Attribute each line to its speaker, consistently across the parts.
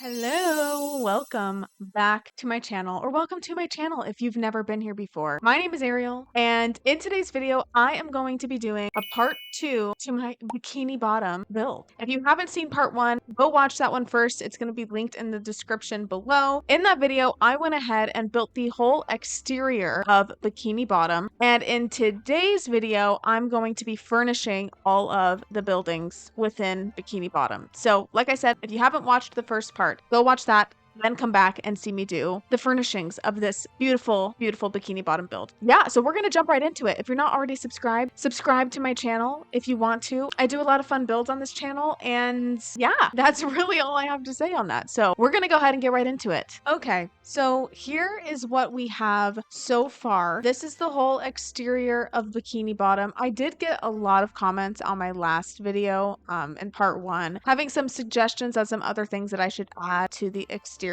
Speaker 1: Hello, welcome back to my channel, or welcome to my channel if you've never been here before. My name is Ariel, and in today's video, I am going to be doing a part 2 to my Bikini Bottom build. If you haven't seen part 1, go watch that one first. It's going to be linked in the description below. In that video, I went ahead and built the whole exterior of Bikini Bottom, and in today's video, I'm going to be furnishing all of the buildings within Bikini Bottom. So, like I said, if you haven't watched the first part, go watch that, then come back and see me do the furnishings of this beautiful, beautiful Bikini Bottom build. Yeah, so we're gonna jump right into it. If you're not already subscribed, subscribe to my channel if you want to. I do a lot of fun builds on this channel, and yeah, that's really all I have to say on that. So we're gonna go ahead and get right into it. Okay, so here is what we have so far. This is the whole exterior of Bikini Bottom. I did get a lot of comments on my last video in part 1, having some suggestions on some other things that I should add to the exterior.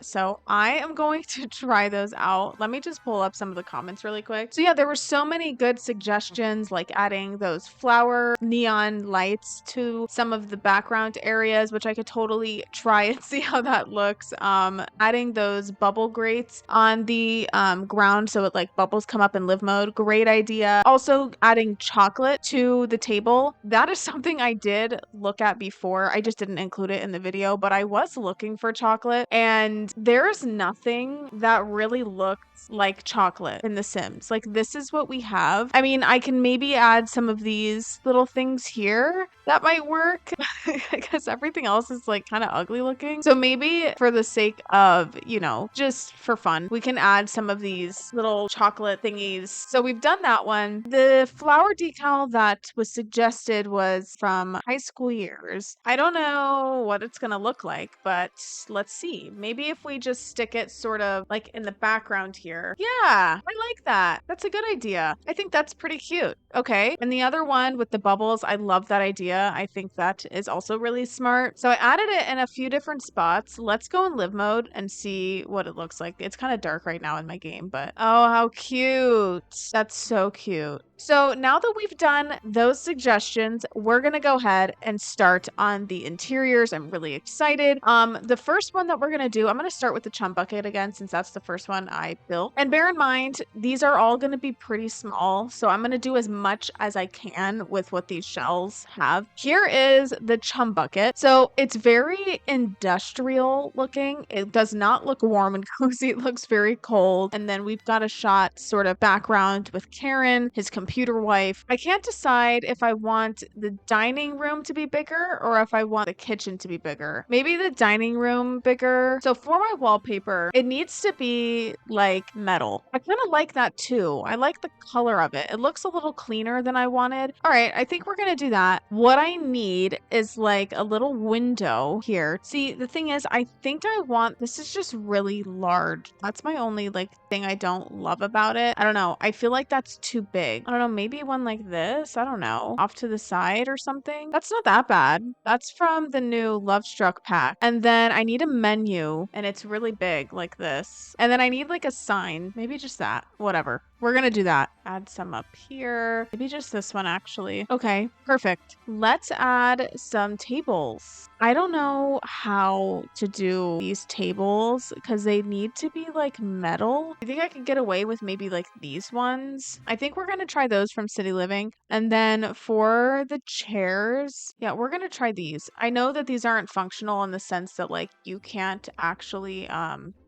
Speaker 1: So I am going to try those out. Let me just pull up some of the comments really quick. So yeah, there were so many good suggestions, like adding those flower neon lights to some of the background areas, which I could totally try and see how that looks. Adding those bubble grates on the ground so it like bubbles come up in live mode. Great idea. Also adding chocolate to the table. That is something I did look at before. I just didn't include it in the video, but I was looking for chocolate, and there's nothing that really looks like chocolate in The Sims. Like, this is what we have. I mean, I can maybe add some of these little things here that might work because everything else is like kind of ugly looking. So maybe for the sake of, just for fun, we can add some of these little chocolate thingies. So we've done that one. The flower decal that was suggested was from high school years. I don't know what it's gonna look like, but let's see. Maybe if we just stick it sort of like in the background here. Yeah, I like that. That's a good idea. I think that's pretty cute. Okay. And the other one with the bubbles, I love that idea. I think that is also really smart. So I added it in a few different spots. Let's go in live mode and see what it looks like. It's kind of dark right now in my game, but oh, how cute. That's so cute. So now that we've done those suggestions, we're going to go ahead and start on the interiors. I'm really excited. The first one that we're going to do, I'm going to start with the chum bucket again, since that's the first one I built. And bear in mind, these are all going to be pretty small. So I'm going to do as much as I can with what these shells have. Here is the chum bucket. So it's very industrial looking. It does not look warm and cozy. It looks very cold. And then we've got a shot sort of background with Karen, his computer wife. I can't decide if I want the dining room to be bigger or if I want the kitchen to be bigger. Maybe the dining room bigger. So for my wallpaper, it needs to be like metal. I kind of like that too. I like the color of it. It looks a little cleaner than I wanted. All right, I think we're gonna do that. What I need is like a little window here. See, the thing is, I think I want, this is just really large. That's my only like thing I don't love about it. I don't know. I feel like that's too big. I don't know, maybe one like this, I don't know, off to the side or something. That's not that bad. That's from the new Love Struck pack. And then I need a menu, and it's really big like this. And then I need like a sign, maybe just that, whatever. We're gonna do that. Add some up here. Maybe just this one, actually. Okay, perfect. Let's add some tables. I don't know how to do these tables because they need to be like metal. I think I could get away with maybe like these ones. I think we're gonna try those from City Living. And then for the chairs, yeah, we're gonna try these. I know that these aren't functional in the sense that like you can't actually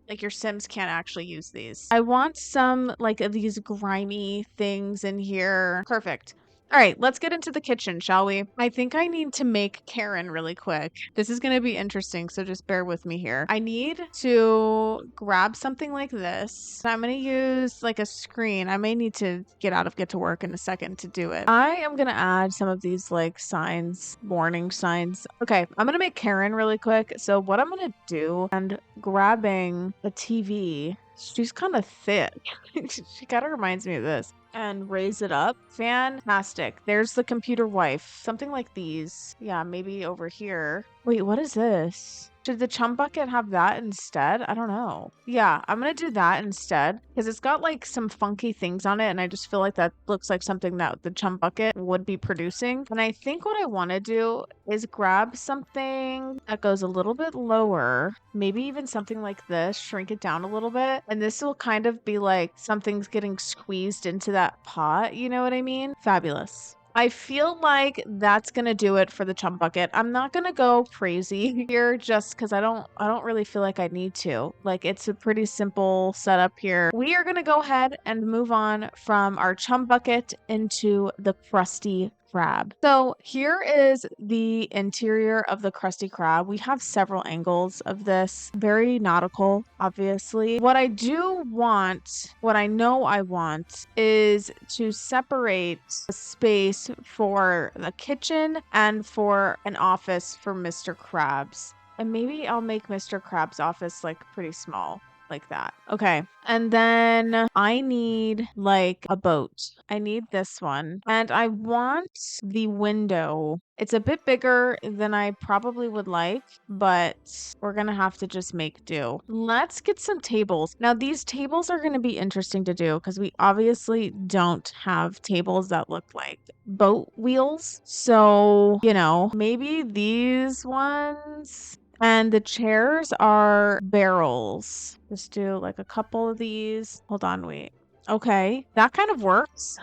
Speaker 1: like your Sims can't actually use these. I want some like of these grimy things in here. Perfect. All right, let's get into the kitchen, shall we? I think I need to make Karen really quick. This is going to be interesting, so just bear with me here. I need to grab something like this. I'm going to use like a screen. I may need to get to work in a second to do it. I am going to add some of these like signs, warning signs. Okay, I'm going to make Karen really quick. So what I'm going to do, and grabbing a TV. She's kind of thick. She kind of reminds me of this. And raise it up. Fantastic. There's the computer wife. Something like these. Yeah, maybe over here. Wait, what is this? Should the chum bucket have that instead? I don't know. Yeah, I'm gonna do that instead because it's got like some funky things on it, and I just feel like that looks like something that the chum bucket would be producing. And I think what I want to do is grab something that goes a little bit lower, maybe even something like this, shrink it down a little bit, and this will kind of be like something's getting squeezed into that pot, you know what I mean? Fabulous. I feel like that's gonna do it for the chum bucket. I'm not gonna go crazy here just because I don't really feel like I need to. Like, it's a pretty simple setup here. We are gonna go ahead and move on from our chum bucket into the crusty crab. So here is the interior of the crusty crab. We have several angles of this, very nautical, obviously. What I do want, what I know I want, is to separate a space for the kitchen and for an office for Mr. Krabs. And maybe I'll make Mr. Krabs' office like pretty small. Like that. Okay. And then I need like a boat. I need this one. And I want the window. It's a bit bigger than I probably would like, but we're going to have to just make do. Let's get some tables. Now, these tables are going to be interesting to do because we obviously don't have tables that look like boat wheels. So, you know, maybe these ones. And the chairs are barrels. Just do like a couple of these. Hold on, wait. Okay, that kind of works.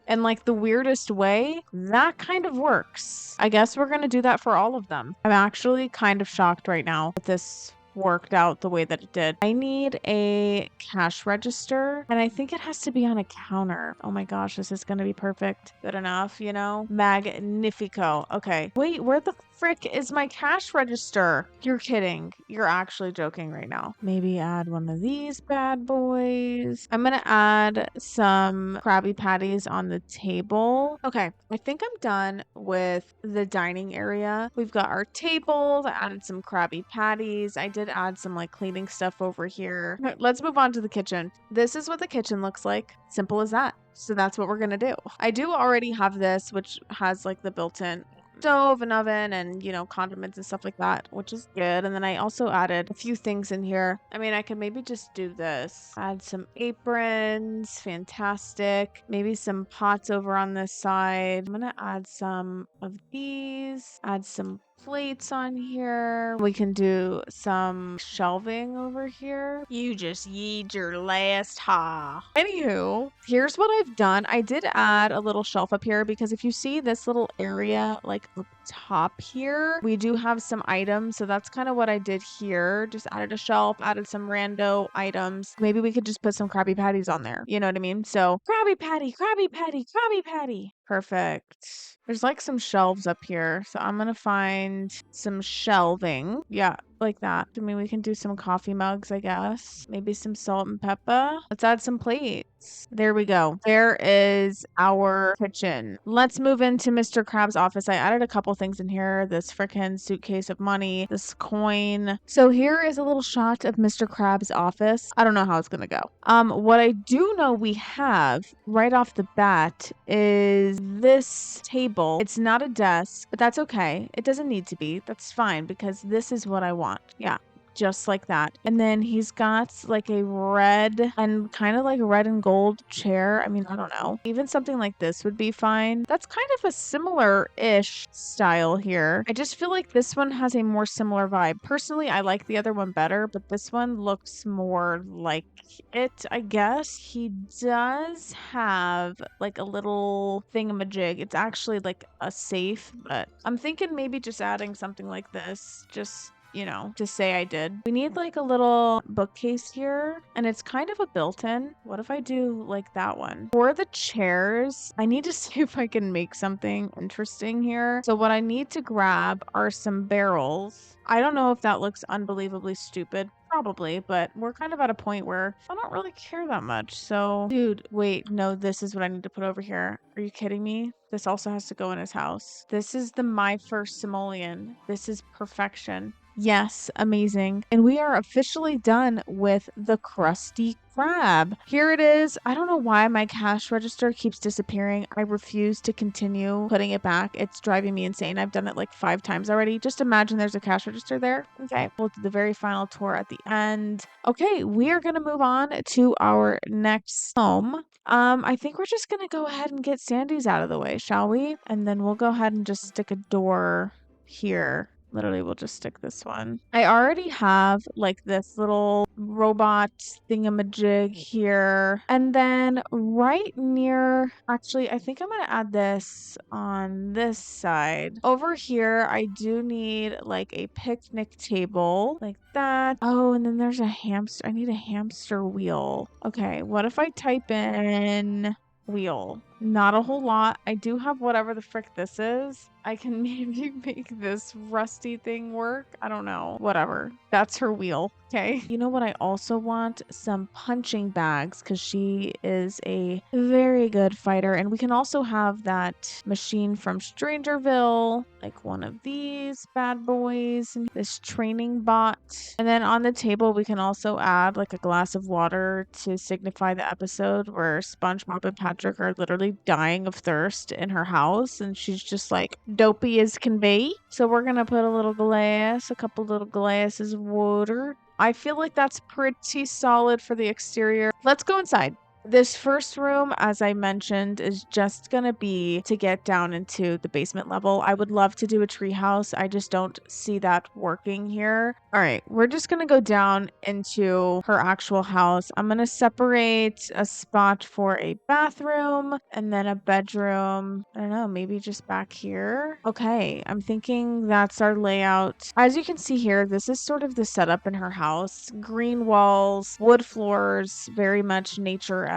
Speaker 1: And like the weirdest way, that kind of works. I guess we're gonna do that for all of them. I'm actually kind of shocked right now that this worked out the way that it did. I need a cash register, and I think it has to be on a counter. Oh my gosh, this is gonna be perfect. Good enough, you know? Magnifico. Okay. Wait, where the frick is my cash register? You're kidding. You're actually joking right now. Maybe add one of these bad boys. I'm gonna add some Krabby Patties on the table. Okay, I think I'm done with the dining area. We've got our tables. I added some Krabby Patties. I did add some like cleaning stuff over here. Let's move on to the kitchen. This is what the kitchen looks like. Simple as that. So that's what we're gonna do. I do already have this, which has like the built-in stove and oven and, you know, condiments and stuff like that, which is good. And then I also added a few things in here. I mean, I could maybe just do this. Add some aprons. Fantastic. Maybe some pots over on this side. I'm gonna add some of these. Add some plates on here. We can do some shelving over here. You just yeed your last ha. Anywho, here's what I've done. I did add a little shelf up here because if you see this little area like up top here, we do have some items. So that's kind of what I did here. Just added a shelf, added some rando items. Maybe we could just put some Krabby Patties on there. You know what I mean? So Krabby Patty, Krabby Patty, Krabby Patty. Perfect. There's like some shelves up here. So I'm going to find some shelving. Yeah, like that. I mean, we can do some coffee mugs, I guess. Maybe some salt and pepper. Let's add some plates. There we go. There is our kitchen. Let's move into Mr. Krabs' office. I added a couple things in here. This frickin' suitcase of money, this coin. So here is a little shot of Mr. Krabs' office. I don't know how it's gonna go. What I do know we have right off the bat is this table. It's not a desk, but that's okay. It doesn't need to be. That's fine because this is what I want. Yeah. Just like that. And then he's got like a red and kind of like red and gold chair. I mean, I don't know. Even something like this would be fine. That's kind of a similar-ish style here. I just feel like this one has a more similar vibe. Personally, I like the other one better, but this one looks more like it, I guess. He does have like a little thingamajig. It's actually like a safe, but I'm thinking maybe just adding something like this. Just, you know, to say I did. We need like a little bookcase here, and it's kind of a built-in. What if I do like that one? For the chairs, I need to see if I can make something interesting here. So what I need to grab are some barrels. I don't know if that looks unbelievably stupid. Probably, but we're kind of at a point where I don't really care that much. So, dude, wait, no, this is what I need to put over here. Are you kidding me? This also has to go in his house. This is the My First Simoleon. This is perfection. Yes, amazing. And we are officially done with the Krusty Krab. Here it is. I don't know why my cash register keeps disappearing. I refuse to continue putting it back. It's driving me insane. I've done it like 5 times already. Just imagine there's a cash register there. Okay, we'll do the very final tour at the end. Okay, we are going to move on to our next home. I think we're just gonna go ahead and get Sandy's out of the way, shall we? And then we'll go ahead and just stick a door here. Literally, we'll just stick this one. I already have like this little robot thingamajig here. And then right near, actually, I think I'm gonna add this on this side. Over here, I do need like a picnic table like that. Oh, and then there's a hamster. I need a hamster wheel. Okay, what if I type in wheel? Not a whole lot. I do have whatever the frick this is. I can maybe make this rusty thing work. I don't know. Whatever. That's her wheel. Okay. You know what? I also want some punching bags because she is a very good fighter. And we can also have that machine from Strangerville, like one of these bad boys, and this training bot. And then on the table, we can also add like a glass of water to signify the episode where SpongeBob and Patrick are literally dying of thirst in her house. And she's just like dopey as can be. So we're going to put a little glass, a couple little glasses of water. I feel like that's pretty solid for the exterior. Let's go inside. This first room, as I mentioned, is just going to be to get down into the basement level. I would love to do a treehouse. I just don't see that working here. All right, we're just going to go down into her actual house. I'm going to separate a spot for a bathroom and then a bedroom. I don't know, maybe just back here. Okay, I'm thinking that's our layout. As you can see here, this is sort of the setup in her house. Green walls, wood floors, very much nature-esque.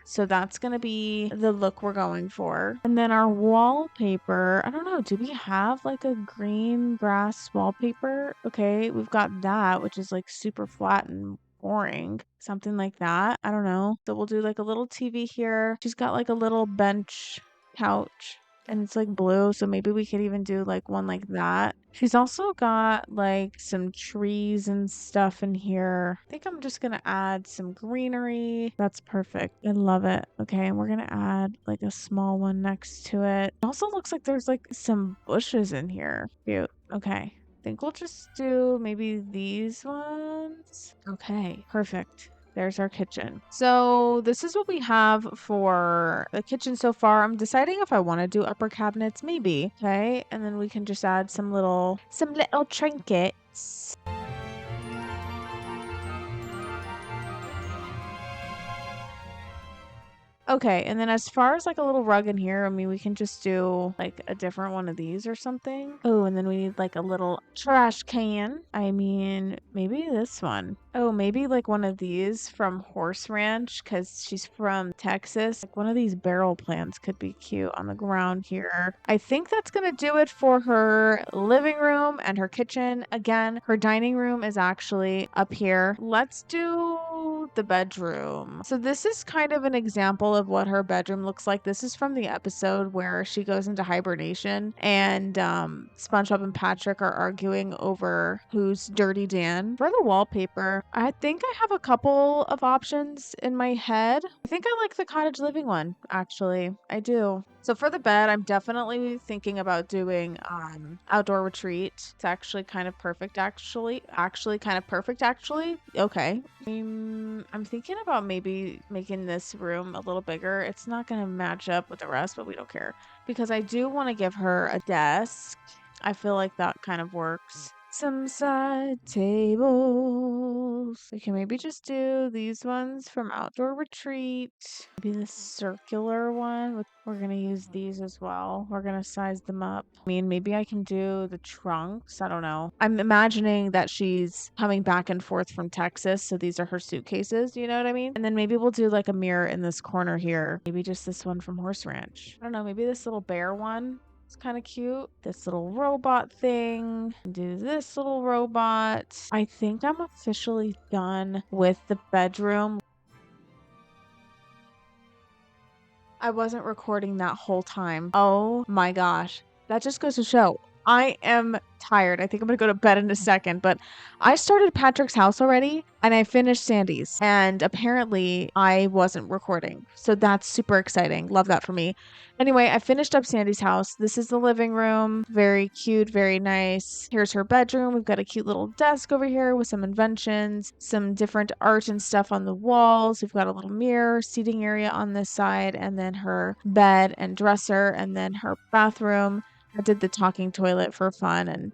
Speaker 1: So that's going to be the look we're going for. And then our wallpaper, I don't know, do we have like a green grass wallpaper? Okay, we've got that, which is like super flat and boring. Something like that. I don't know. So we'll do like a little TV here. She's got like a little bench couch. And it's like blue, so maybe we could even do like one like that. She's also got like some trees and stuff in here. I think I'm just gonna add some greenery. That's perfect. I love it. Okay, and we're gonna add like a small one next to it. It also looks like there's like some bushes in here. Cute. Okay. I think we'll just do maybe these ones. Okay, perfect. There's our kitchen. So this is what we have for the kitchen so far. I'm deciding if I want to do upper cabinets, maybe. Okay, and then we can just add some little trinkets. Okay, and then as far as like a little rug in here, I mean, we can just do like a different one of these or something. Oh, and then we need like a little trash can. I mean, maybe this one. Oh, maybe like one of these from Horse Ranch because she's from Texas. Like one of these barrel plants could be cute on the ground here. I think that's going to do it for her living room and her kitchen. Again, her dining room is actually up here. Let's do the bedroom. So this is kind of an example of what her bedroom looks like. This is from the episode where she goes into hibernation and SpongeBob and Patrick are arguing over who's Dirty Dan. For the wallpaper, I think I have a couple of options in my head. I think I like the cottage living one, actually. I do. So for the bed, I'm definitely thinking about doing outdoor retreat. It's actually kind of perfect, actually. Okay. I'm thinking about maybe making this room a little bigger. It's not going to match up with the rest, but we don't care. Because I do want to give her a desk. I feel like that kind of works. Some side tables. We can maybe just do these ones from outdoor retreat. Maybe the circular one. We're going to use these as well. We're going to size them up. I mean, maybe I can do the trunks. I don't know. I'm imagining that she's coming back and forth from Texas. So these are her suitcases. You know what I mean? And then maybe we'll do like a mirror in this corner here. Maybe just this one from Horse Ranch. I don't know. Maybe this little bear one. It's kind of cute. This little robot thing. Do this little robot. I think I'm officially done with the bedroom. I wasn't recording that whole time. Oh my gosh. That just goes to show I am tired. I think I'm gonna go to bed in a second, but I started Patrick's house already and I finished Sandy's. And apparently I wasn't recording. So that's super exciting. Love that for me. Anyway, I finished up Sandy's house. This is the living room. Very cute, very nice. Here's her bedroom. We've got a cute little desk over here with some inventions, some different art and stuff on the walls. We've got a little mirror, seating area on this side, and then her bed and dresser, and then her bathroom. I did the talking toilet for fun and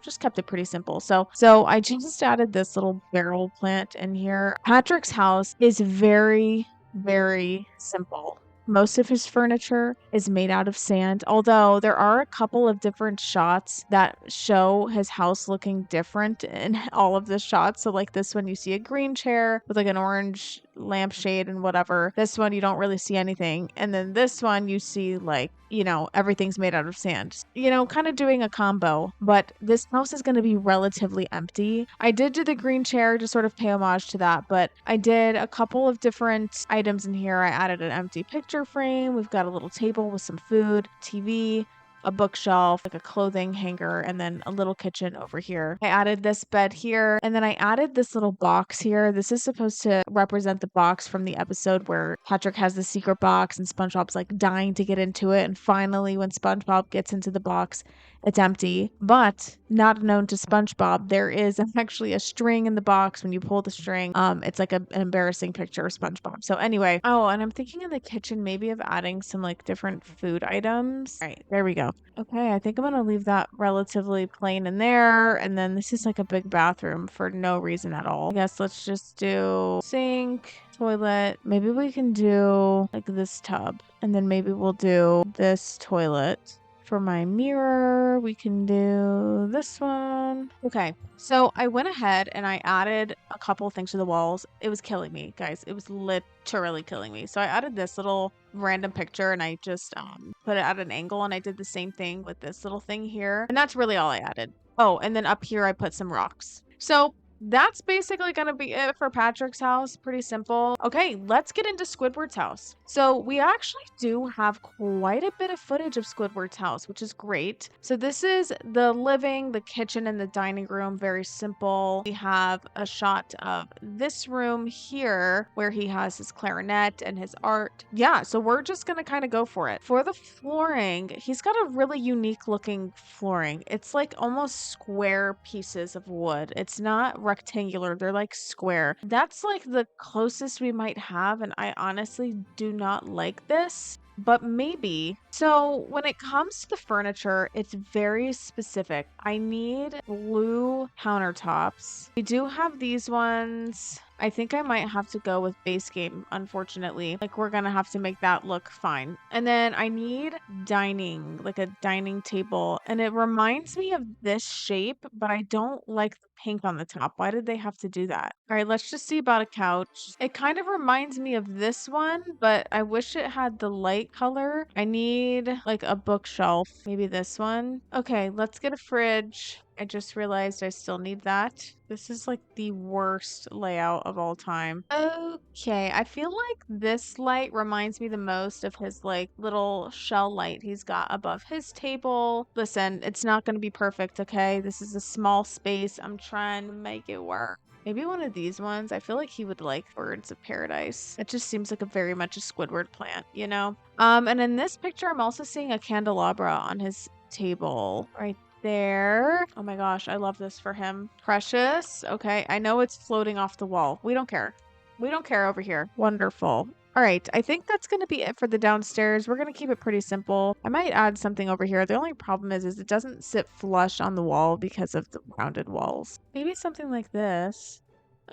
Speaker 1: just kept it pretty simple. So I just added this little barrel plant in here. Patrick's house is very, very simple. Most of his furniture is made out of sand, although there are a couple of different shots that show his house looking different in all of the shots. So like this one, you see a green chair with like an orange lampshade and whatever. This one, you don't really see anything. And then this one, you see like, everything's made out of sand. Kind of doing a combo, but this house is going to be relatively empty. I did do the green chair to sort of pay homage to that, but I did a couple of different items in here. I added an empty picture frame. We've got a little table with some food, TV, a bookshelf, like a clothing hanger, and then a little kitchen over here. I added this bed here, and then I added this little box here. This is supposed to represent the box from the episode where Patrick has the secret box and SpongeBob's like dying to get into it. And finally, when SpongeBob gets into the box, it's empty. But not known to SpongeBob, there is actually a string in the box. When you pull the string, it's like an embarrassing picture of SpongeBob. So anyway, oh, and I'm thinking in the kitchen maybe of adding some like different food items. All right, there we go. Okay, I think I'm gonna leave that relatively plain in there. And then this is like a big bathroom for no reason at all. I guess let's just do sink, toilet. Maybe we can do like this tub. And then maybe we'll do this toilet. For my mirror, we can do this one. Okay, so I went ahead and I added a couple things to the walls. It was killing me, guys. It was literally killing me. So I added this little random picture and I just put it at an angle, and I did the same thing with this little thing here. And that's really all I added. Oh, and then up here I put some rocks. So that's basically going to be it for Patrick's house. Pretty simple. Okay, let's get into Squidward's house. So we actually do have quite a bit of footage of Squidward's house, which is great. So this is the living, the kitchen, and the dining room. Very simple. We have a shot of this room here where he has his clarinet and his art. Yeah, so we're just going to kind of go for it. For the flooring, he's got a really unique looking flooring. It's like almost square pieces of wood. It's not rectangular, they're like square. That's like the closest we might have, and I honestly do not like this, but maybe. So when it comes to the furniture, it's very specific. I need blue countertops. We do have these ones. I think I might have to go with base game, unfortunately. Like, we're gonna have to make that look fine. And then I need dining, like a dining table. And it reminds me of this shape, but I don't like the pink on the top. Why did they have to do that? All right, let's just see about a couch. It kind of reminds me of this one, but I wish it had the light color. I need like a bookshelf, maybe this one. Okay, let's get a fridge. I just realized I still need that. This is like the worst layout of all time. Okay, I feel like this light reminds me the most of his like little shell light he's got above his table. Listen, it's not going to be perfect, okay? This is a small space. I'm trying to make it work. Maybe one of these ones. I feel like he would like birds of paradise. It just seems like a very much a Squidward plant, you know? And in this picture, I'm also seeing a candelabra on his table right there. Oh my gosh, I love this for him. Precious. Okay, I know it's floating off the wall. We don't care. We don't care over here. Wonderful. All right, I think that's going to be it for the downstairs. We're going to keep it pretty simple. I might add something over here. The only problem is it doesn't sit flush on the wall because of the rounded walls. Maybe something like this.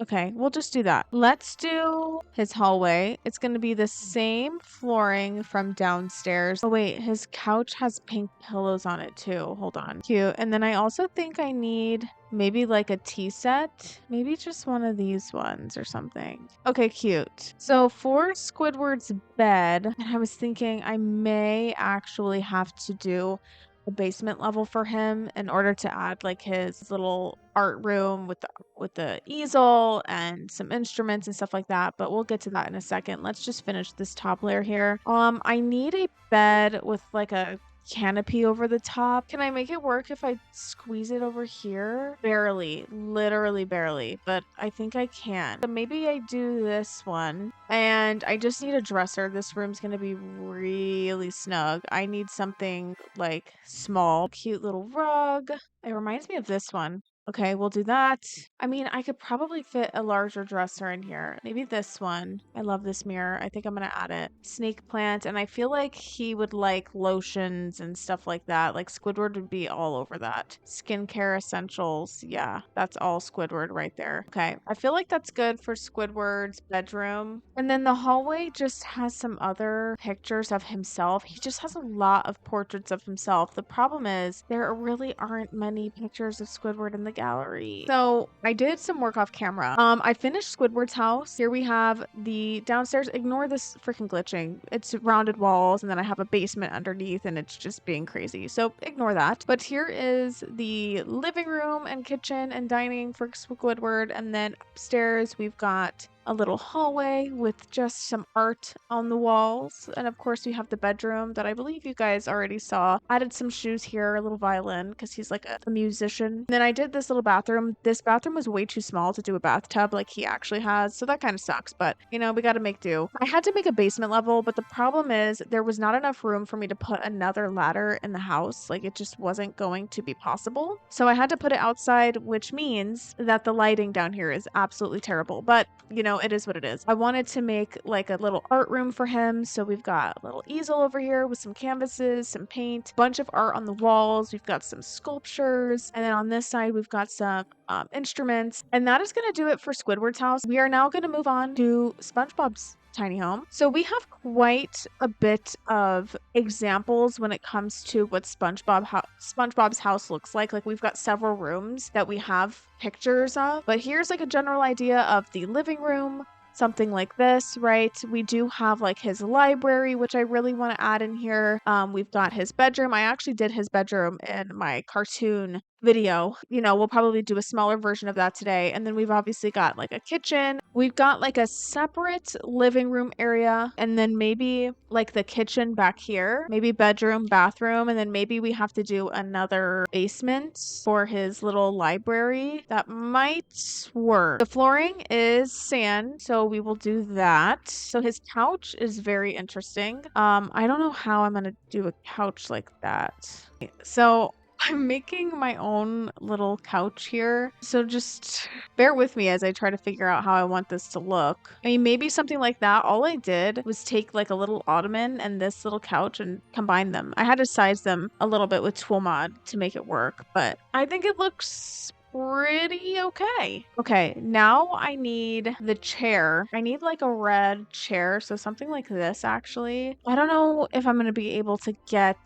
Speaker 1: Okay, we'll just do that. Let's do his hallway. It's going to be the same flooring from downstairs. Oh wait, his couch has pink pillows on it too. Hold on. Cute. And then I also think I need maybe like a tea set. Maybe just one of these ones or something. Okay, cute. So for Squidward's bed, I was thinking I may actually have to do a basement level for him in order to add like his little art room with the easel and some instruments and stuff like that, but we'll get to that in a second. Let's just finish this top layer here. I need a bed with like a canopy over the top. Can I make it work if I squeeze it over here? Barely, literally barely, but I think I can. So maybe I do this one, and I just need a dresser. This room's gonna be really snug. I need something like small, cute little rug. It reminds me of this one. Okay, we'll do that. I mean, I could probably fit a larger dresser in here. Maybe this one. I love this mirror. I think I'm gonna add it. Snake plant, and I feel like he would like lotions and stuff like that. Like Squidward would be all over that. Skincare essentials. Yeah, that's all Squidward right there. Okay, I feel like that's good for Squidward's bedroom. And then the hallway just has some other pictures of himself. He just has a lot of portraits of himself. The problem is there really aren't many pictures of Squidward in the gallery. So I did some work off camera. I finished Squidward's house. Here we have the downstairs. Ignore this freaking glitching. It's rounded walls, and then I have a basement underneath, and it's just being crazy. So ignore that. But here is the living room and kitchen and dining for Squidward. And then upstairs we've got a little hallway with just some art on the walls. And of course, we have the bedroom that I believe you guys already saw. Added some shoes here, a little violin, because he's like a musician. And then I did this little bathroom. This bathroom was way too small to do a bathtub like he actually has. So that kind of sucks, but you know, we got to make do. I had to make a basement level, but the problem is there was not enough room for me to put another ladder in the house. Like it just wasn't going to be possible. So I had to put it outside, which means that the lighting down here is absolutely terrible. But you know, it is what it is. I wanted to make like a little art room for him. So we've got a little easel over here with some canvases, some paint, bunch of art on the walls. We've got some sculptures. And then on this side, we've got some instruments. And that is going to do it for Squidward's house. We are now going to move on to SpongeBob's tiny home. So we have quite a bit of examples when it comes to what SpongeBob's house looks like. Like we've got several rooms that we have pictures of, but here's like a general idea of the living room. Something like this, right? We do have like his library, which I really want to add in here. We've got his bedroom. I actually did his bedroom in my cartoon video. You know, we'll probably do a smaller version of that today. And then we've obviously got like a kitchen. We've got like a separate living room area, and then maybe like the kitchen back here, maybe bedroom, bathroom, and then maybe we have to do another basement for his little library. That might work. The flooring is sand, so we will do that. So his couch is very interesting. I don't know how I'm gonna do a couch like that. So I'm making my own little couch here. So just bear with me as I try to figure out how I want this to look. I mean, maybe something like that. All I did was take like a little ottoman and this little couch and combine them. I had to size them a little bit with Tool Mod to make it work, but I think it looks pretty okay. Okay, now I need the chair. I need like a red chair, so something like this actually. I don't know if I'm gonna be able to get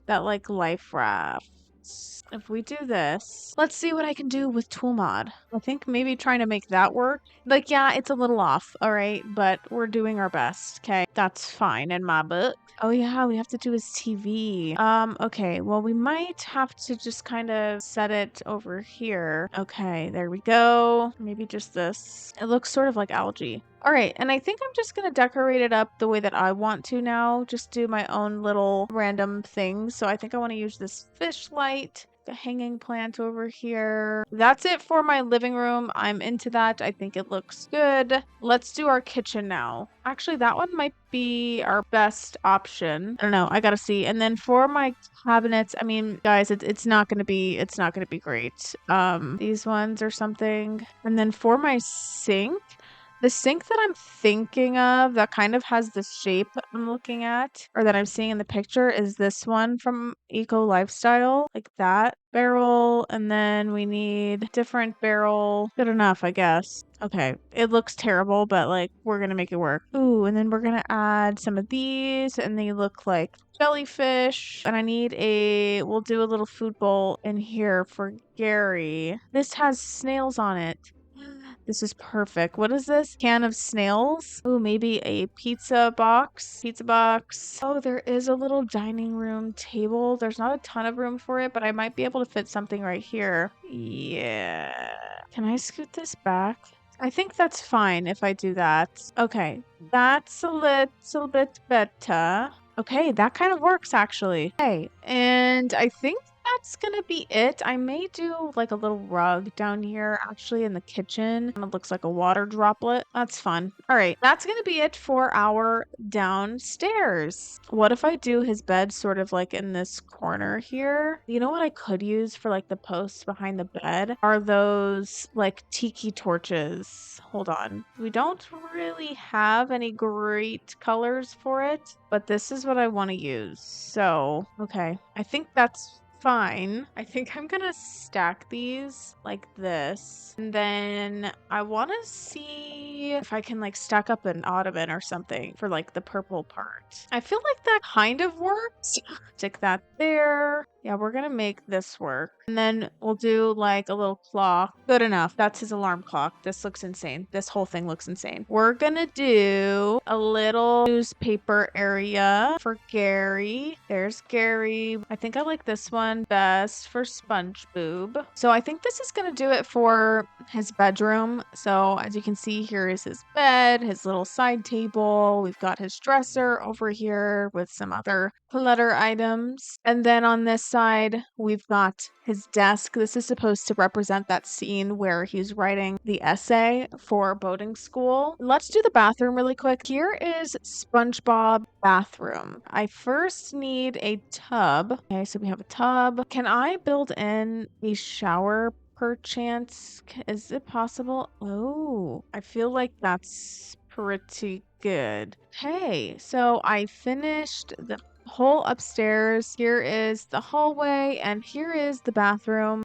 Speaker 1: that like life raft. If we do this, let's see what I can do with Tool Mod. I think maybe trying to make that work. Like, yeah, it's a little off, all right, but we're doing our best, okay? That's fine in my book. Oh yeah, we have to do his TV. Okay, well, we might have to just kind of set it over here. Okay, there we go. Maybe just this. It looks sort of like algae. All right, and I think I'm just going to decorate it up the way that I want to now. Just do my own little random things. So I think I want to use this fish light. The hanging plant over here. That's it for my living room. I'm into that. I think it looks good. Let's do our kitchen now. Actually, that one might be our best option. I don't know. I gotta see. And then for my cabinets, I mean, guys, it's not gonna be great. These ones or something. And then for my sink. The sink that I'm thinking of that kind of has the shape I'm looking at, or that I'm seeing in the picture, is this one from Eco Lifestyle, like that barrel. And then we need different barrel. Good enough, I guess. Okay, it looks terrible, but like we're gonna make it work. Ooh, and then we're gonna add some of these, and they look like jellyfish. And we'll do a little food bowl in here for Gary. This has snails on it. This is perfect. What is this? Can of snails? Oh, maybe a pizza box. Pizza box. Oh, there is a little dining room table. There's not a ton of room for it, but I might be able to fit something right here. Yeah. Can I scoot this back? I think that's fine if I do that. Okay, that's a little bit better. Okay, that kind of works actually. Okay, and I think that's gonna be it. I may do like a little rug down here actually in the kitchen. It looks like a water droplet. That's fun. All right, that's gonna be it for our downstairs. What if I do his bed sort of like in this corner here? You know what I could use for like the posts behind the bed are those like tiki torches. Hold on. We don't really have any great colors for it, but this is what I want to use. So, okay. I think that's fine. I think I'm gonna stack these like this. And then I want to see if I can like stack up an ottoman or something for like the purple part. I feel like that kind of works. Stick that there. Yeah, we're gonna make this work. And then we'll do like a little clock. Good enough. That's his alarm clock. This looks insane. This whole thing looks insane. We're gonna do a little newspaper area for Gary. There's Gary. I think I like this one best for SpongeBob. So I think this is gonna do it for his bedroom. So as you can see, here is his bed, his little side table. We've got his dresser over here with some other clutter items. And then on this side, we've got his desk. This is supposed to represent that scene where he's writing the essay for boating school. Let's do the bathroom really quick. Here is SpongeBob bathroom. I first need a tub. Okay, so we have a tub. Can I build in a shower perchance? Is it possible? Oh, I feel like that's pretty good. Hey, so I finished the whole upstairs. Here is the hallway and here is the bathroom.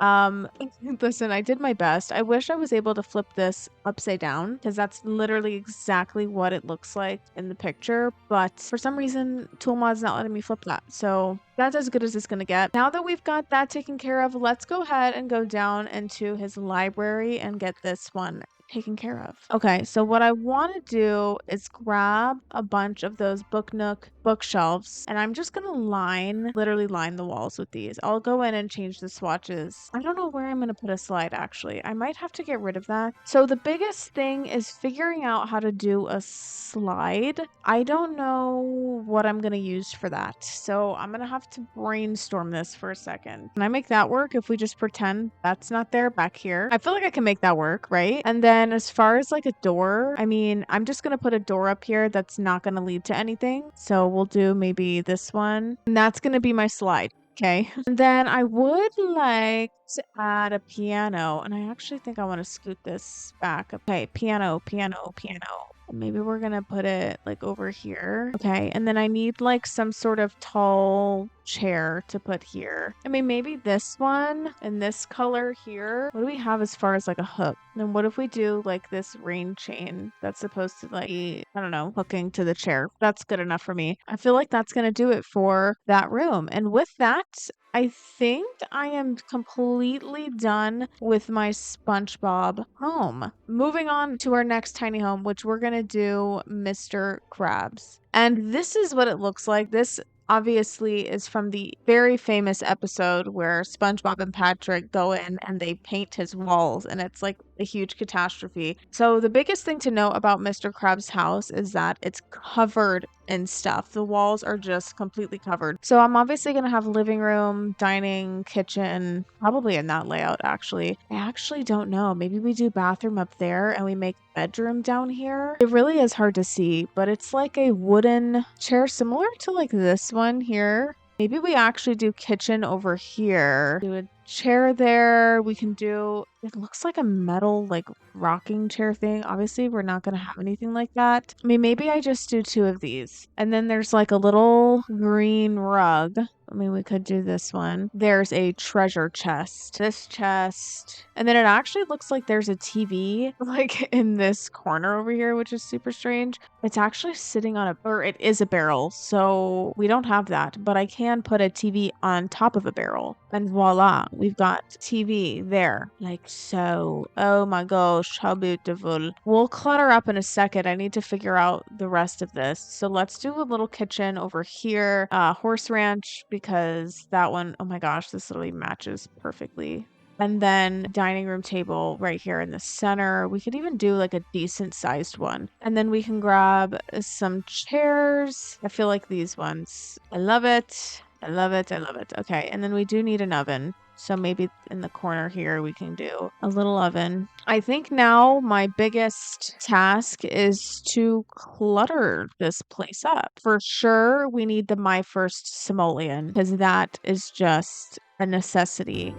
Speaker 1: Listen, I did my best. I wish I was able to flip this upside down because that's literally exactly what it looks like in the picture, but for some reason Toolmod's not letting me flip that. So that's as good as it's gonna get. Now that we've got that taken care of, let's go ahead and go down into his library and get this one taken care of. Okay, so what I want to do is grab a bunch of those Book Nook bookshelves and I'm just gonna literally line the walls with these. I'll go in and change the swatches. I don't know where I'm gonna put a slide actually. I might have to get rid of that. So the biggest thing is figuring out how to do a slide. I don't know what I'm gonna use for that. So I'm gonna have to brainstorm this for a second. Can I make that work if we just pretend that's not there back here? I feel like I can make that work, right? And then as far as like a door, I mean, I'm just gonna put a door up here that's not gonna lead to anything. So we'll do maybe this one. And that's gonna be my slide. Okay. And then I would like to add a piano. And I actually think I want to scoot this back. Okay, piano, piano, piano. Maybe we're gonna put it like over here. Okay, and then I need like some sort of tall chair to put here. I mean, maybe this one and this color here. What do we have as far as like a hook? And then what if we do like this rain chain that's supposed to like be, I don't know, hooking to the chair? That's good enough for me. I feel like that's gonna do it for that room. And with that, I think I am completely done with my SpongeBob home. Moving on to our next tiny home, which we're going to do Mr. Krabs. And this is what it looks like. This obviously is from the very famous episode where SpongeBob and Patrick go in and they paint his walls and it's like a huge catastrophe. So the biggest thing to know about Mr. Krabs' house is that it's covered in stuff. The walls are just completely covered. So I'm obviously going to have living room, dining, kitchen, probably in that layout actually. I actually don't know. Maybe we do bathroom up there and we make bedroom down here. It really is hard to see, but it's like a wooden chair similar to like this one here. Maybe we actually do kitchen over here. Do a chair there. We can do, it looks like a metal like rocking chair thing. Obviously, we're not going to have anything like that. I mean, maybe I just do two of these. And then there's like a little green rug. I mean, we could do this one. There's a treasure chest. This chest. And then it actually looks like there's a TV like in this corner over here, which is super strange. It's actually sitting on or it is a barrel. So we don't have that, but I can put a TV on top of a barrel. And voila, we've got TV there. Like so. Oh my gosh, how beautiful. We'll clutter up in a second. I need to figure out the rest of this. So let's do a little kitchen over here. Horse ranch, because that one, oh my gosh, this literally matches perfectly And then dining room table right here in the center. We could even do like a decent sized one. And then we can grab some chairs. I feel like these ones. I love it. I love it. I love it. Okay. And then we do need an oven. So maybe in the corner here, we can do a little oven. I think now my biggest task is to clutter this place up. For sure, we need the My First Simoleon because that is just a necessity.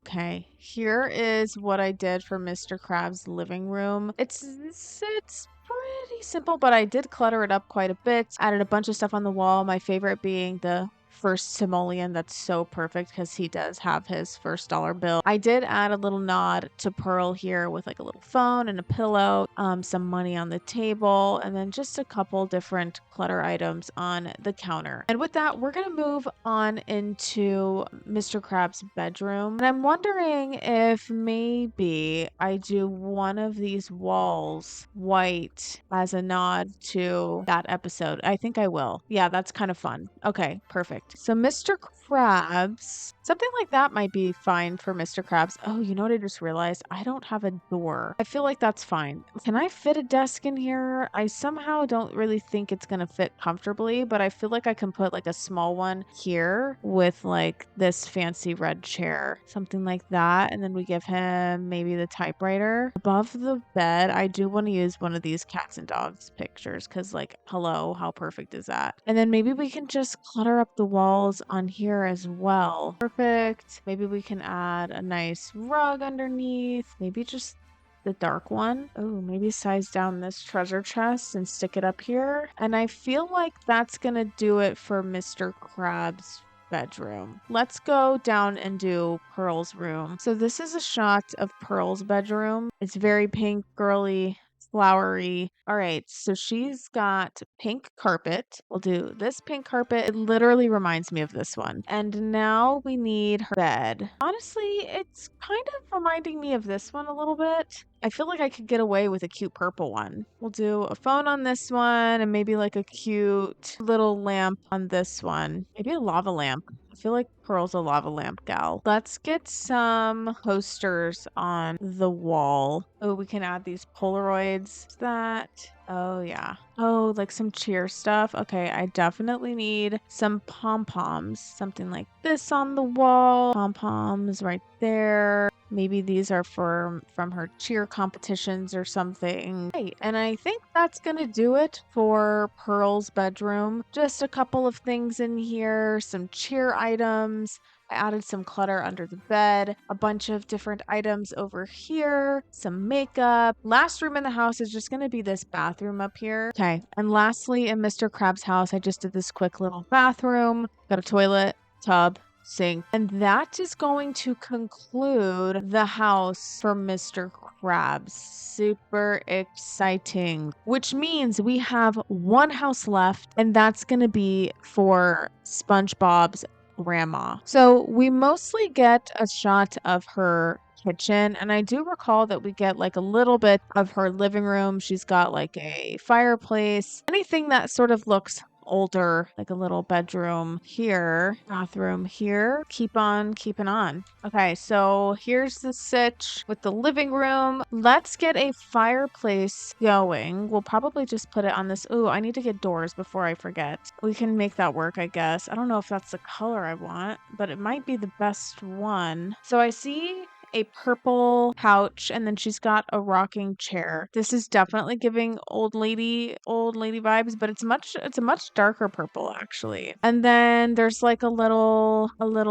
Speaker 1: Okay, here is what I did for Mr. Krabs' living room. It's pretty simple, but I did clutter it up quite a bit. Added a bunch of stuff on the wall. My favorite being the first simoleon. That's so perfect because he does have his first dollar bill. I did add a little nod to Pearl here with like a little phone and a pillow, some money on the table, and then just a couple different clutter items on the counter. And with that, we're gonna move on into Mr. Krabs' bedroom. And I'm wondering if maybe I do one of these walls white as a nod to that episode. I think I will. Yeah, that's kind of fun. Okay, perfect. So Mr. Krabs, something like that might be fine for Mr. Krabs. Oh, you know what I just realized? I don't have a door. I feel like that's fine. Can I fit a desk in here? I somehow don't really think it's gonna fit comfortably, but I feel like I can put like a small one here with like this fancy red chair, something like that. And then we give him maybe the typewriter. Above the bed, I do want to use one of these cats and dogs pictures because like, hello, how perfect is that? And then maybe we can just clutter up the walls on here as well. Perfect. Maybe we can add a nice rug underneath. Maybe just the dark one. Oh, maybe size down this treasure chest and stick it up here. And I feel like that's gonna do it for Mr. Krabs' bedroom. Let's go down and do Pearl's room. So this is a shot of Pearl's bedroom. It's very pink, girly, flowery. All right, so she's got pink carpet. We'll do this pink carpet. It literally reminds me of this one. And now we need her bed. Honestly, it's kind of reminding me of this one a little bit. I feel like I could get away with a cute purple one. We'll do a phone on this one and maybe like a cute little lamp on this one. Maybe a lava lamp. I feel like Pearl's a lava lamp gal. Let's get some posters on the wall. Oh, we can add these Polaroids. What's that? Oh, yeah. Oh, like some cheer stuff. Okay, I definitely need some pom-poms. Something like this on the wall. Pom-poms right there. Maybe these are from her cheer competitions or something. Right, and I think that's gonna do it for Pearl's bedroom. Just a couple of things in here, some cheer items. I added some clutter under the bed, a bunch of different items over here, some makeup. Last room in the house is just going to be this bathroom up here. Okay, and lastly, in Mr. Krabs' house, I just did this quick little bathroom. Got a toilet, tub, sink. And that is going to conclude the house for Mr. Krabs. Super exciting. Which means we have one house left, and that's going to be for SpongeBob's grandma. So we mostly get a shot of her kitchen, and I do recall that we get like a little bit of her living room. She's got like a fireplace, anything that sort of looks older, like a little bedroom here, bathroom here. Keep on keeping on. Okay, so here's the sitch with the living room. Let's get a fireplace going. We'll probably just put it on this. Ooh, I need to get doors before I forget. We can make that work, I guess. I don't know if that's the color I want, but it might be the best one. So I see a purple couch, and then she's got a rocking chair. This is definitely giving old lady vibes, but it's a much darker purple actually. And then there's like a little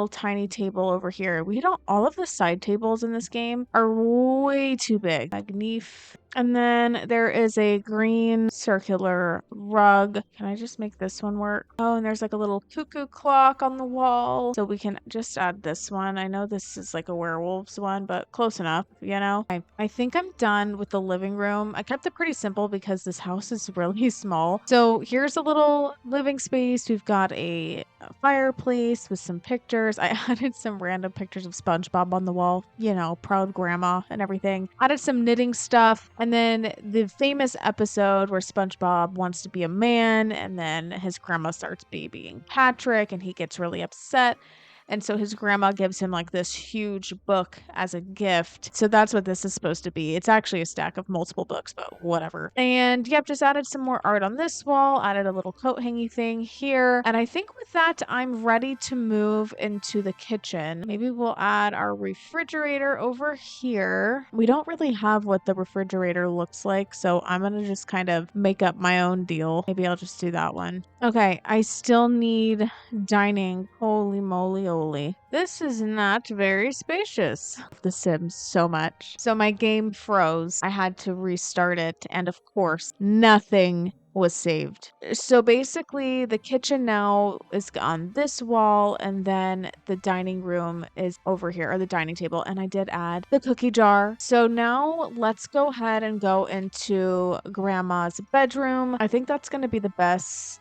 Speaker 1: tiny table over here. We don't All of the side tables in this game are way too big. Magnif. And then there is a green circular rug. Can I just make this one work? Oh, and there's like a little cuckoo clock on the wall. So we can just add this one. I know this is like a werewolves one, but close enough, you know? I think I'm done with the living room. I kept it pretty simple because this house is really small. So here's a little living space. We've got a fireplace with some pictures. I added some random pictures of SpongeBob on the wall, you know, proud grandma and everything. Added some knitting stuff. And then the famous episode where SpongeBob wants to be a man and then his grandma starts babying Patrick and he gets really upset. And so his grandma gives him like this huge book as a gift. So that's what this is supposed to be. It's actually a stack of multiple books, but whatever. And yep, just added some more art on this wall, added a little coat hanging thing here. And I think with that, I'm ready to move into the kitchen. Maybe we'll add our refrigerator over here. We don't really have what the refrigerator looks like, so I'm gonna just kind of make up my own deal. Maybe I'll just do that one. Okay, I still need dining. Holy moly, holy. This is not very spacious. The Sims so much. So my game froze. I had to restart it. And of course, nothing was saved. So basically the kitchen now is on this wall and then the dining room is over here, or the dining table, and I did add the cookie jar. So now let's go ahead and go into grandma's bedroom. I think that's going to be the best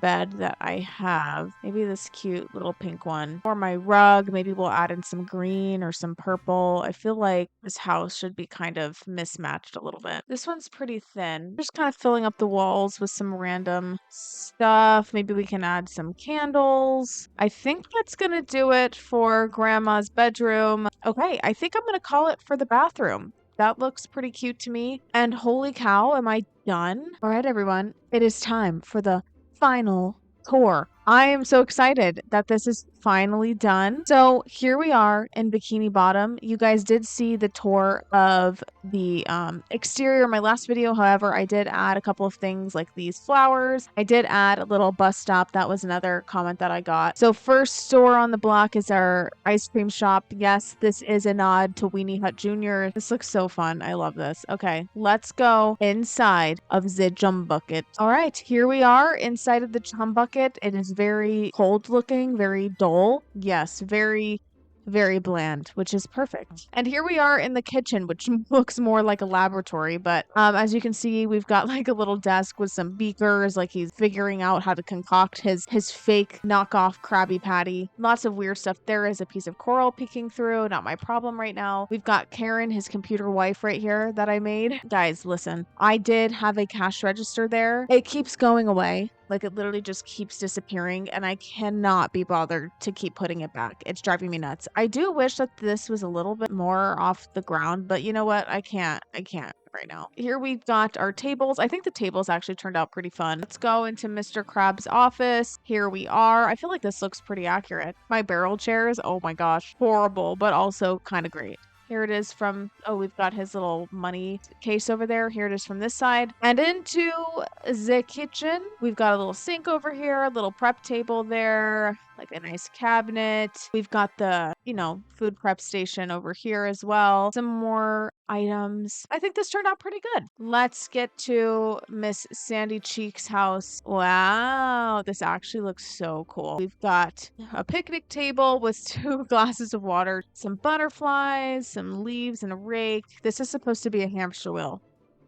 Speaker 1: bed that I have. Maybe this cute little pink one. Or my rug, maybe we'll add in some green or some purple. I feel like this house should be kind of mismatched a little bit. This one's pretty thin. Just kind of filling up the walls with some random stuff. Maybe we can add some candles. I think that's gonna do it for grandma's bedroom. Okay, I think I'm gonna call it for the bathroom. That looks pretty cute to me. And holy cow, am I done? All right, everyone, it is time for the final tour. I am so excited that this is finally done. So here we are in Bikini Bottom. You guys did see the tour of the exterior in my last video. However, I did add a couple of things like these flowers. I did add a little bus stop. That was another comment that I got. So first store on the block is our ice cream shop. Yes, this is a nod to Weenie Hut Jr. This looks so fun. I love this. Okay, let's go inside of the Jum Bucket. All right, here we are inside of the Jum Bucket. It is very cold looking, very dull. Yes, very bland, which is perfect. And here we are in the kitchen, which looks more like a laboratory, but as you can see, we've got like a little desk with some beakers, like he's figuring out how to concoct his fake knockoff Krabby Patty. Lots of weird stuff. There is a piece of coral peeking through, not my problem right now. We've got Karen, his computer wife right here that I made. Guys, listen, I did have a cash register there. It keeps going away. Like it literally just keeps disappearing and I cannot be bothered to keep putting it back. It's driving me nuts. I do wish that this was a little bit more off the ground, but you know what? I can't right now. Here we've got our tables. I think the tables actually turned out pretty fun. Let's go into Mr. Krabs' office. Here we are. I feel like this looks pretty accurate. My barrel chairs, oh my gosh, horrible, but also kind of great. Here it is from, oh, we've got his little money case over there. Here it is from this side. And into the kitchen, we've got a little sink over here, a little prep table there, like a nice cabinet. We've got the, you know, food prep station over here as well. Some more items. I think this turned out pretty good. Let's get to Miss Sandy Cheek's house. Wow, this actually looks so cool. We've got a picnic table with 2 glasses of water, some butterflies, some leaves, and a rake. This is supposed to be a hamster wheel.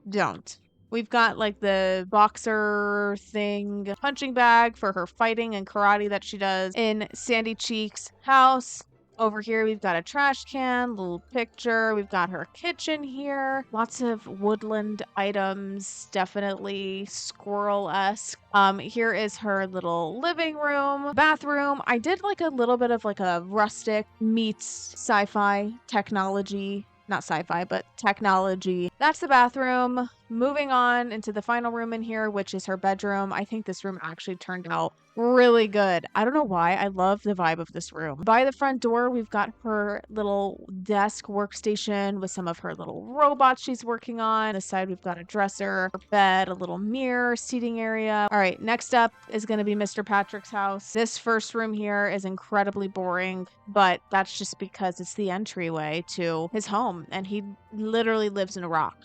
Speaker 1: Don't. We've got like the boxer thing, punching bag for her fighting and karate that she does in Sandy Cheek's house. Over here, we've got a trash can, little picture. We've got her kitchen here. Lots of woodland items, definitely squirrel-esque. Here is her little living room, bathroom. I did like a little bit of like a rustic meets sci-fi technology. Not sci-fi, but technology. That's the bathroom. Moving on into the final room in here, which is her bedroom. I think this room actually turned out really good. I don't know why. I love the vibe of this room. By the front door, we've got her little desk workstation with some of her little robots she's working on. This side, we've got a dresser, a bed, a little mirror, seating area. All right, next up is going to be Mr. Patrick's house. This first room here is incredibly boring, but that's just because it's the entryway to his home, and he literally lives in a rock,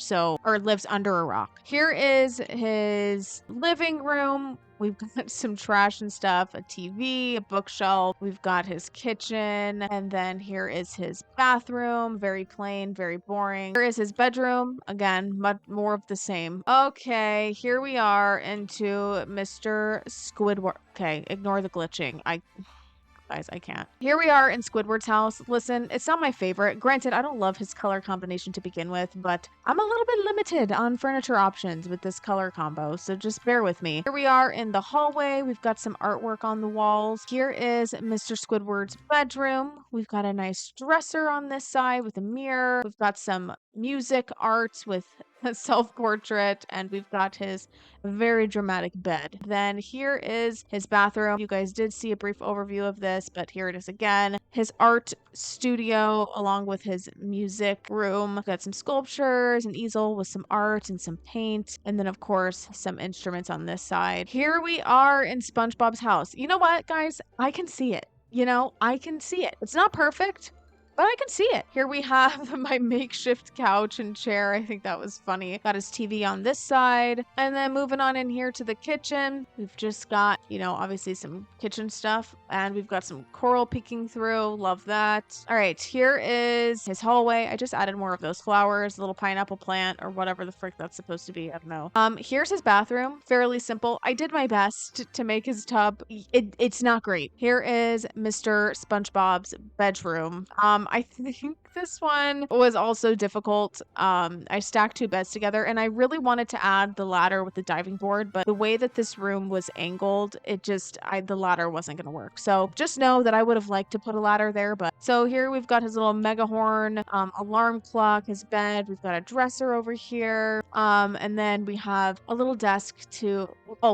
Speaker 1: or lives under a rock. Here is his living room. We've got some trash and stuff, a TV, a bookshelf. We've got his kitchen. And then here is his bathroom. Very plain, very boring. Here is his bedroom. Again, much more of the same. Okay, here we are into Mr. Squidward. Okay, ignore the glitching. Guys, I can't. Here we are in Squidward's house. Listen, it's not my favorite. Granted, I don't love his color combination to begin with, but I'm a little bit limited on furniture options with this color combo, so just bear with me. Here we are in the hallway. We've got some artwork on the walls. Here is Mr. Squidward's bedroom. We've got a nice dresser on this side with a mirror. We've got some music art with a self-portrait, and we've got his very dramatic bed. Then here is his bathroom. You guys did see a brief overview of this, but here it is again. His art studio along with his music room. We've got some sculptures, an easel with some art and some paint, and then of course some instruments on this side. Here we are in SpongeBob's house. You know what, guys? I can see it. I can see it. It's not perfect, but I can see it. Here we have my makeshift couch and chair. I think that was funny. Got his TV on this side. And then moving on in here to the kitchen, we've just got, obviously some kitchen stuff. And we've got some coral peeking through. Love that. All right, here is his hallway. I just added more of those flowers, a little pineapple plant or whatever the frick that's supposed to be. I don't know. Here's his bathroom. Fairly simple. I did my best to make his tub. It's not great. Here is Mr. SpongeBob's bedroom. I think this one was also difficult. I stacked two beds together, and I really wanted to add the ladder with the diving board, but the way that this room was angled, the ladder wasn't going to work. So just know that I would have liked to put a ladder there, but so here we've got his little mega horn, alarm clock, his bed. We've got a dresser over here. And then we have a little desk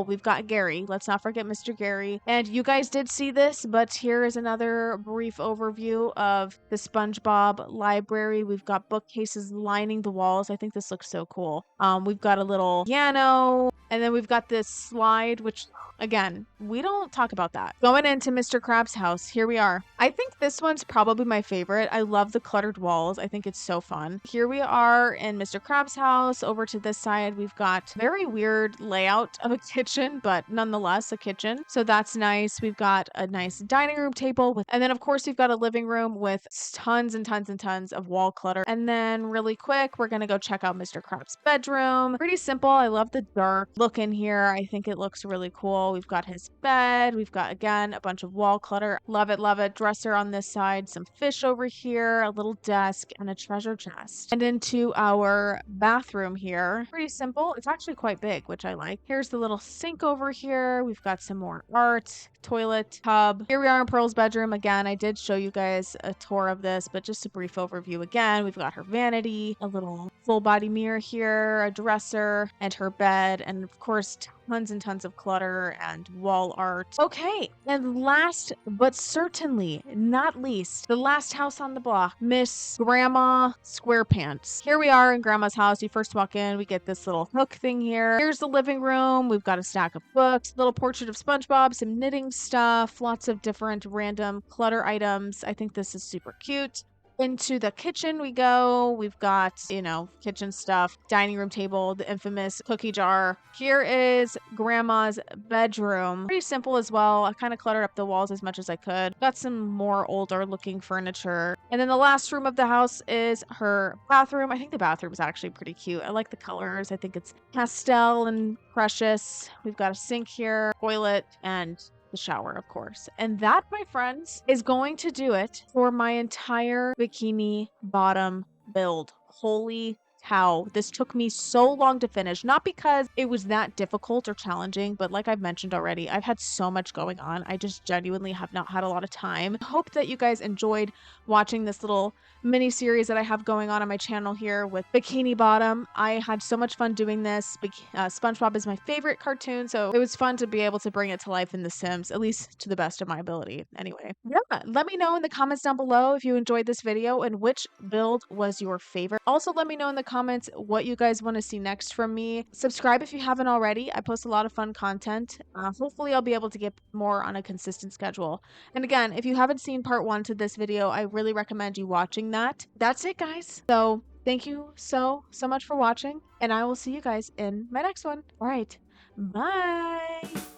Speaker 1: we've got Gary. Let's not forget Mr. Gary. And you guys did see this, but here is another brief overview of the SpongeBob library. We've got bookcases lining the walls. I think this looks so cool. We've got a little piano, and then we've got this slide, which again, we don't talk about that. Going into Mr. Krabs' house, here we are. I think this one's probably my favorite. I love the cluttered walls. I think it's so fun. Here we are in Mr. Krabs' house. Over to this side, we've got very weird layout of a kitchen, but nonetheless a kitchen. So that's nice. We've got a nice dining room table and then of course we've got a living room with tons and tons and tons of wall clutter. And then really quick, we're gonna go check out Mr. Krabs' bedroom. Pretty simple. I love the dark look in here. I think it looks really cool. We've got his bed. We've got, again, a bunch of wall clutter. Love it, love it. Dresser on this side, some fish over here, a little desk, and a treasure chest. And into our bathroom here. Pretty simple. It's actually quite big, which I like. Here's the little sink over here. We've got some more art, toilet, tub. Here we are in Pearl's bedroom. Again, I did show you guys a tour of this, but just a brief overview again. We've got her vanity, a little full body mirror here, a dresser, and her bed, and of course, tons and tons of clutter and wall art. Okay, and last but certainly not least, the last house on the block, Miss Grandma Squarepants. Here we are in Grandma's house. You first walk in, we get this little hook thing here. Here's the living room. We've got a stack of books, little portrait of SpongeBob, some knitting stuff, lots of different random clutter items. I think this is super cute. Into the kitchen we go. We've got, kitchen stuff, dining room table, the infamous cookie jar. Here is Grandma's bedroom. Pretty simple as well. I kind of cluttered up the walls as much as I could. Got some more older looking furniture. And then the last room of the house is her bathroom. I think the bathroom is actually pretty cute. I like the colors. I think it's pastel and precious. We've got a sink here, toilet, and the shower, of course. And that, my friends, is going to do it for my entire Bikini Bottom build. Holy how this took me so long to finish, not because it was that difficult or challenging, but like I've mentioned already, I've had so much going on. I just genuinely have not had a lot of time. I hope that you guys enjoyed watching this little mini series that I have going on my channel here with Bikini Bottom. I had so much fun doing this. SpongeBob is my favorite cartoon, so it was fun to be able to bring it to life in The Sims, at least to the best of my ability. Anyway, yeah, let me know in the comments down below if you enjoyed this video and which build was your favorite. Also, let me know in the comments what you guys want to see next from me. Subscribe if you haven't already. I post a lot of fun content. Hopefully, I'll be able to get more on a consistent schedule. And again, if you haven't seen part 1 to this video, I really recommend you watching that. That's it, guys. So thank you so much for watching, and I will see you guys in my next one. All right, bye.